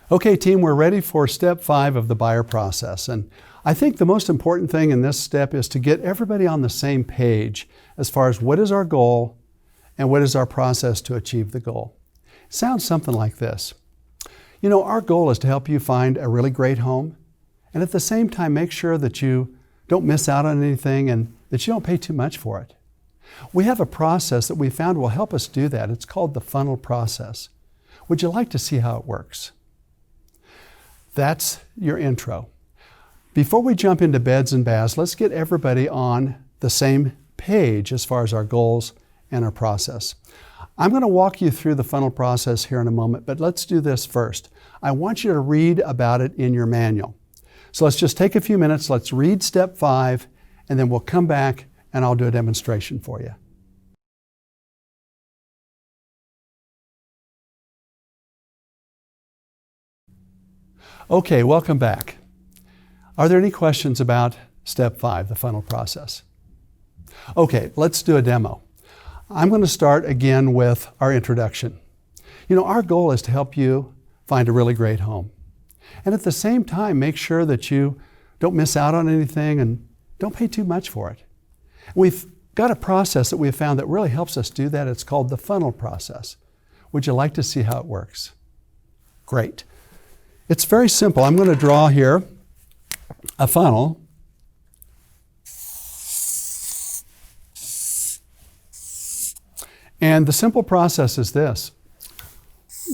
Okay, team, we're ready for step 5 of the buyer process. And I think the most important thing in this step is to get everybody on the same page as far as what is our goal and what is our process to achieve the goal. It sounds something like this. You know, our goal is to help you find a really great home and at the same time make sure that you don't miss out on anything and that you don't pay too much for it. We have a process that we found will help us do that. It's called the funnel process. Would you like to see how it works? That's your intro. Before we jump into beds and baths, let's get everybody on the same page as far as our goals and our process. I'm going to walk you through the funnel process here in a moment, but let's do this first. I want you to read about it in your manual. So let's just take a few minutes, let's read step 5, and then we'll come back and I'll do a demonstration for you. Okay, welcome back. Are there any questions about step 5, the funnel process? Okay, let's do a demo. I'm going to start again with our introduction. You know, our goal is to help you find a really great home. And at the same time, make sure that you don't miss out on anything and don't pay too much for it. We've got a process that we've found that really helps us do that. It's called the funnel process. Would you like to see how it works? Great. It's very simple. I'm going to draw here a funnel. And the simple process is this.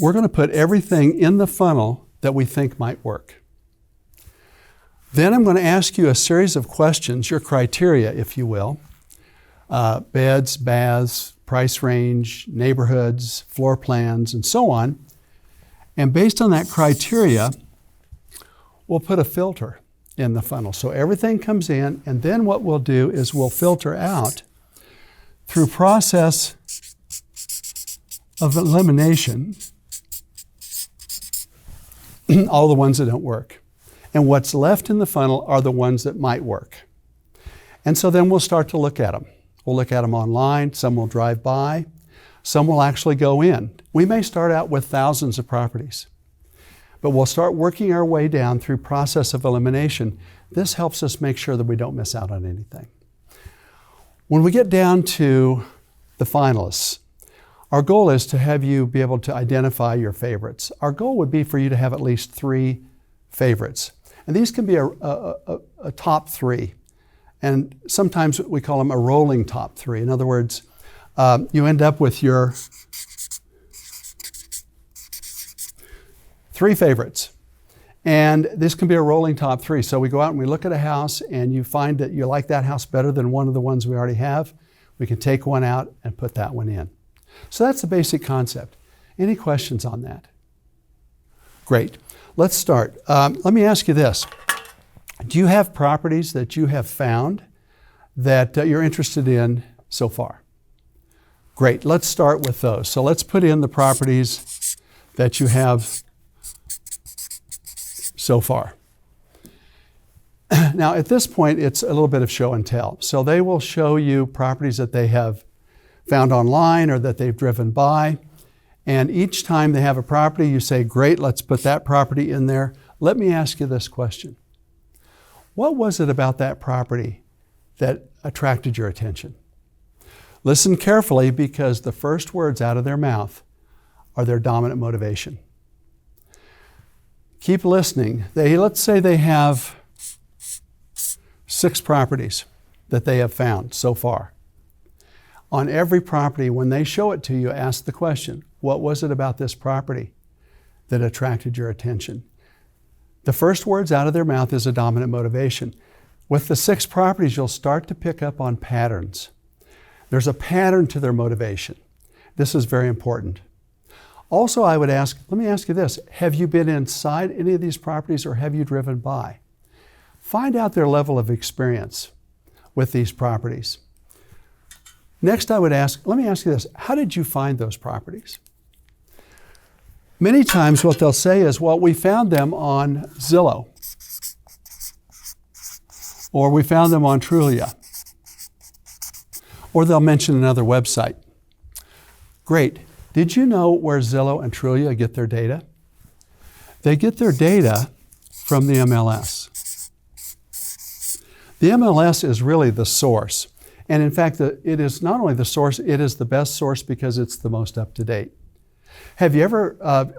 We're going to put everything in the funnel that we think might work. Then I'm going to ask you a series of questions, your criteria, if you will. Beds, baths, price range, neighborhoods, floor plans, and so on. And based on that criteria, we'll put a filter in the funnel. So everything comes in, and then what we'll do is we'll filter out through process of elimination all the ones that don't work. And what's left in the funnel are the ones that might work. And so then we'll start to look at them. We'll look at them online, some will drive by, some will actually go in. We may start out with thousands of properties, but we'll start working our way down through process of elimination. This helps us make sure that we don't miss out on anything. When we get down to the finalists, our goal is to have you be able to identify your favorites. Our goal would be for you to have at least 3 favorites. And these can be a top 3. And sometimes we call them a rolling top 3. In other words, you end up with your 3 favorites. And this can be a rolling top 3. So we go out and we look at a house and you find that you like that house better than one of the ones we already have. We can take one out and put that one in. So that's the basic concept. Any questions on that? Great. Let's start. Let me ask you this. Do you have properties that you have found that you're interested in so far? Great. Let's start with those. So let's put in the properties that you have so far. Now, at this point, it's a little bit of show and tell. So they will show you properties that they have found online or that they've driven by. And each time they have a property, you say, great, let's put that property in there. Let me ask you this question. What was it about that property that attracted your attention? Listen carefully, because the first words out of their mouth are their dominant motivation. Keep listening. Let's say they have 6 properties that they have found so far. On every property, when they show it to you, ask the question, what was it about this property that attracted your attention? The first words out of their mouth is a dominant motivation. With the 6 properties, you'll start to pick up on patterns. There's a pattern to their motivation. This is very important. Also, I would ask, let me ask you this, have you been inside any of these properties or have you driven by? Find out their level of experience with these properties. Next, I would ask, let me ask you this, how did you find those properties? Many times what they'll say is, well, we found them on Zillow, or we found them on Trulia, or they'll mention another website. Great. Did you know where Zillow and Trulia get their data? They get their data from the MLS. The MLS is really the source. And in fact, it is not only the source, it is the best source because it's the most up-to-date. Have you ever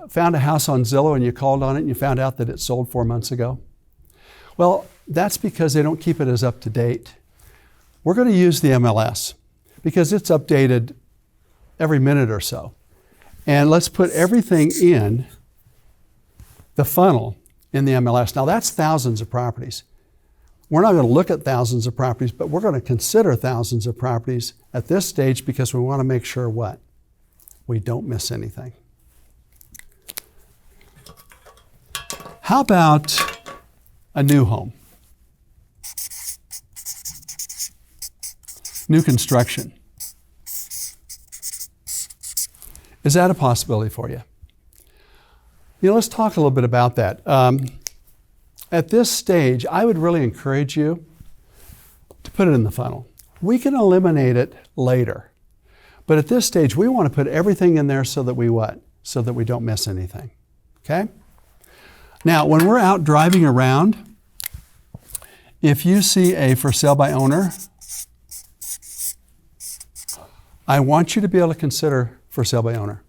found a house on Zillow and you called on it and you found out that it sold 4 months ago? Well, that's because they don't keep it as up-to-date. We're going to use the MLS because it's updated every minute or so. And let's put everything in the funnel in the MLS. Now that's thousands of properties. We're not going to look at thousands of properties, but we're going to consider thousands of properties at this stage because we want to make sure what? We don't miss anything. How about a new home? New construction. Is that a possibility for you? You know, let's talk a little bit about that. At this stage, I would really encourage you to put it in the funnel. We can eliminate it later. But at this stage, we want to put everything in there so that we what? So that we don't miss anything. Okay? Now, when we're out driving around, if you see a for sale by owner, I want you to be able to consider for sale by owner.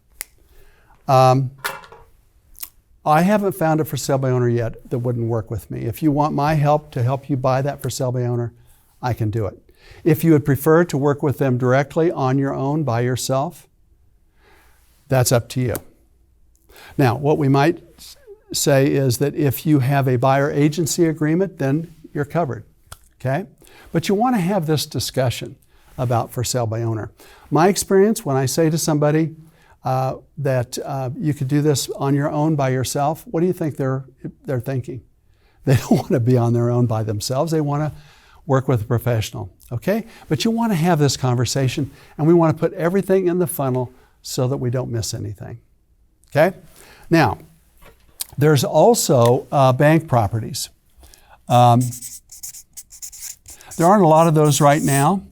I haven't found a for sale by owner yet that wouldn't work with me. If you want my help to help you buy that for sale by owner, I can do it. If you would prefer to work with them directly on your own by yourself, that's up to you. Now, what we might say is that if you have a buyer agency agreement, then you're covered, okay? But you want to have this discussion about for sale by owner. My experience, when I say to somebody that you could do this on your own by yourself, what do you think they're thinking? They don't want to be on their own by themselves. They want to work with a professional, okay? But you want to have this conversation, and we want to put everything in the funnel so that we don't miss anything, okay? Now, there's also bank properties. There aren't a lot of those right now,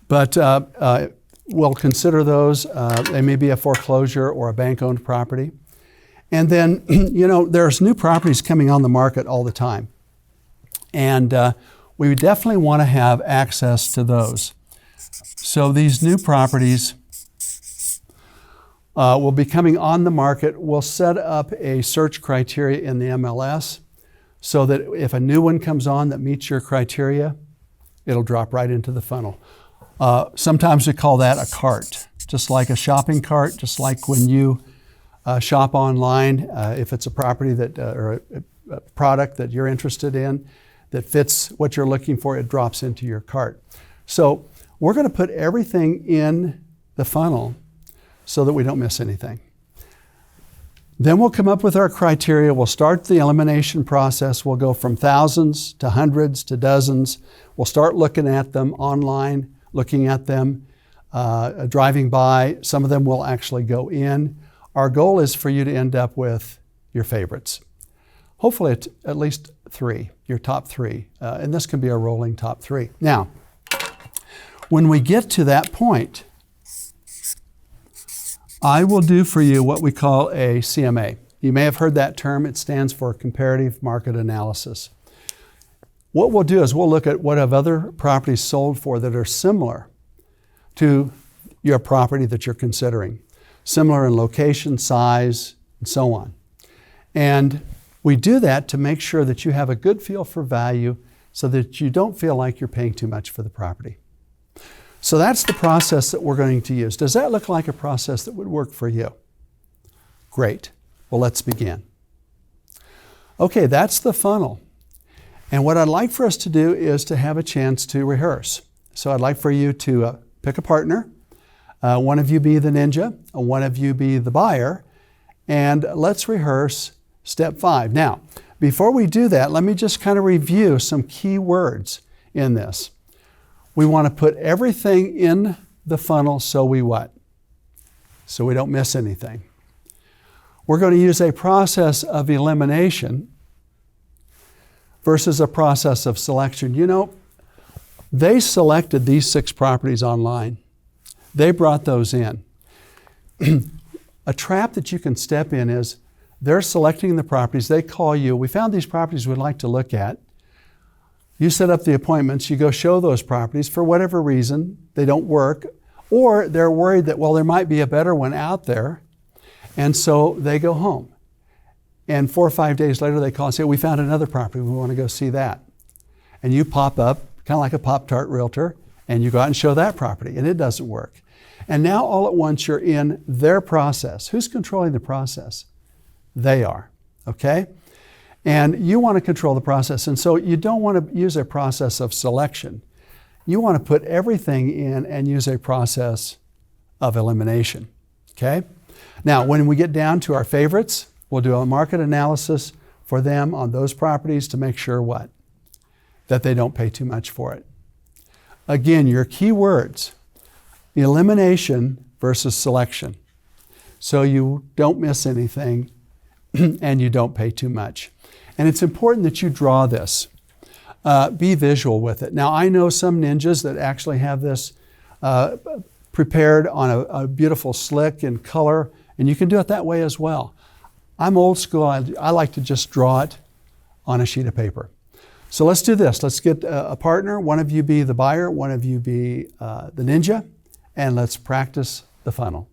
but we'll consider those. They may be a foreclosure or a bank-owned property. And then, you know, there's new properties coming on the market all the time. And we definitely want to have access to those. So these new properties will be coming on the market. We'll set up a search criteria in the MLS so that if a new one comes on that meets your criteria, it'll drop right into the funnel. Sometimes we call that a cart, just like a shopping cart, just like when you shop online. If it's a property that or a product that you're interested in that fits what you're looking for, it drops into your cart. So we're going to put everything in the funnel so that we don't miss anything. Then we'll come up with our criteria. We'll start the elimination process. We'll go from thousands to hundreds to dozens. We'll start looking at them online, looking at them, driving by. Some of them will actually go in. Our goal is for you to end up with your favorites. Hopefully at least 3, your top 3. And this can be a rolling top 3. Now, when we get to that point, I will do for you what we call a CMA. You may have heard that term. It stands for Comparative Market Analysis. What we'll do is we'll look at what have other properties sold for that are similar to your property that you're considering. Similar in location, size, and so on. And we do that to make sure that you have a good feel for value so that you don't feel like you're paying too much for the property. So that's the process that we're going to use. Does that look like a process that would work for you? Great. Well, let's begin. Okay, that's the funnel. And what I'd like for us to do is to have a chance to rehearse. So I'd like for you to pick a partner. One of you be the ninja, one of you be the buyer, and let's rehearse step 5. Now, before we do that, let me just kind of review some key words in this. We want to put everything in the funnel so we what? So we don't miss anything. We're going to use a process of elimination versus a process of selection. You know, they selected these 6 properties online. They brought those in. A trap that you can step in is They're selecting the properties. They call you. We found these properties we'd like to look at. You set up the appointments. You go show those properties. For whatever reason, they don't work. Or they're worried that, well, there might be a better one out there. And so they go home. And 4 or 5 days later, they call and say, we found another property. We want to go see that. And you pop up, kind of like a Pop-Tart realtor, and you go out and show that property. And it doesn't work. And now all at once, you're in their process. Who's controlling the process? They are, okay? And you want to control the process. And so you don't want to use a process of selection. You want to put everything in and use a process of elimination, okay? Now, when we get down to our favorites, we'll do a market analysis for them on those properties to make sure what? That they don't pay too much for it. Again, your key words, elimination versus selection. So you don't miss anything and you don't pay too much. And it's important that you draw this. Be visual with it. Now, I know some ninjas that actually have this prepared on a beautiful slick in color, and you can do it that way as well. I'm old school. I like to just draw it on a sheet of paper. So let's do this. Let's get a partner. One of you be the buyer, one of you be the ninja, and let's practice the funnel.